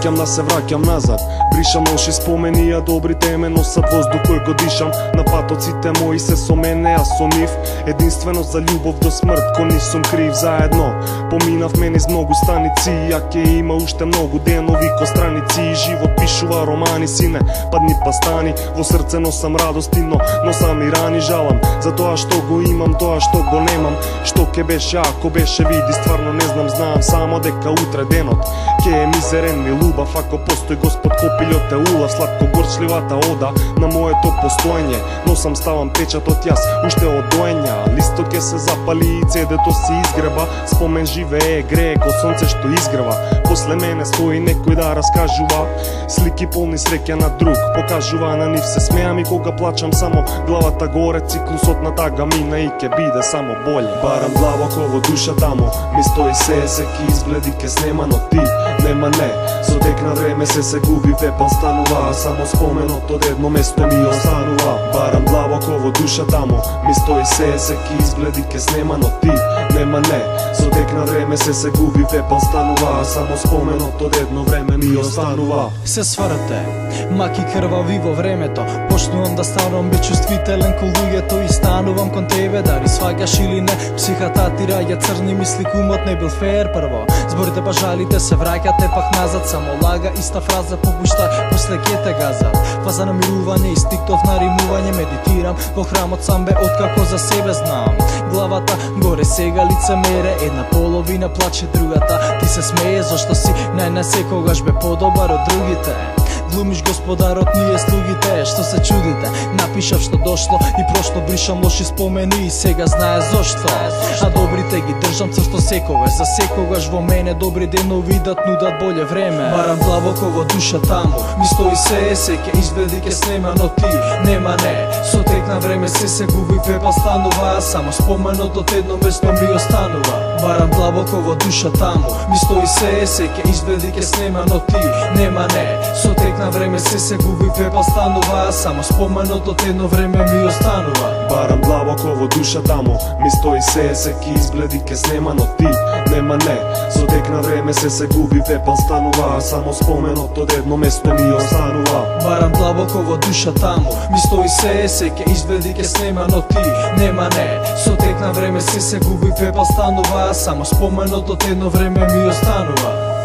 Сваќам да се враќам назад, бришам лоши спомени, а добрите ме носат воздух кој го дишам. На патоците мои се со мене, а со нив единствено за љубов до смрт, ко нисум крив. Заедно поминавме низ многу станици, ја ќе има уште многу денови ко страници. И живот пишува романи, сине, падни па стани. Во срце носам радости, но носам и рани. Жалам за тоа што го имам, тоа што го немам. Што ке беше ако беше, види, стварно не знам. Знам само дека утре денот ке е мизерен ми лубав. Ако постои Господ копилот е улав, сладко горчливата ода на моето постоење. Носам, ставам печатот јас уште од доења. Листот ке се запали и цедето се изгреба. Спомен живее грее ко сонце што изгрева. После мене стои некој да раскажува слики полни среќа на друг, покажува на нив се смеам. И кога плачам само главата горе, циклусот на тага мина и ке биде само боле. Барам длабоко во душата му, ми стои секи изгледи ке снема, но ти нема не. Со тек на време се губи, пепел станува, само споменот од едно место ми останува. Барам длабоко во душата му, ми стои секи изгледи ке снема, но ти нема не. Со тек на време се губи, пепел станува, само споменот од едно време ми останува. Се сврте, маки крвави во времето, почнувам да станувам бечувствителен кон луѓето и станувам кон тебе, дали сваѓаш или не. Психата ти раѓа црни мисли, кумот не бил фер прво. Зборите па жалите се враќате пак назад, само лага иста фраза побушта, после ке те газат. Фаза на мирување, инстинктов на римување, медитирам во храмот сам бе откако за себе знам. Главата горе сега лице мере, една половина плаче другата. Ти се смее зашто си секогаш бе подобар од другите. Глумиш господарот, ние слугите, што се чудите. Напишав што дошло и прошло, бришам лоши спомени и сега знае зошто. А добрите ги држам црсто секогаш, за секогаш во мене добри денови да нудат боле време. Барам длабоко во душата му, ми стои се ке изведи ке снема, но ти нема не. Со тек на време се губи, пепел станува, само споменот од едно место ми останува. Барам длабоко во душата му, ми стои се ке изведи ке снема, но ти нема не. Со тек на време се губи, пепел станува, само споменот од едно време ми останува. Барам длабоко во душата му, ми стои секи изгледи ке снема, но ти нема не. Со тек на време се губи, пепел станува, само споменот од едно место ми останува. Барам длабоко во душата му, ми стои се ке изведи ке снема, но ти нема не. Со тек на време се губи, пепел станува, само споменот од едно време ми останува.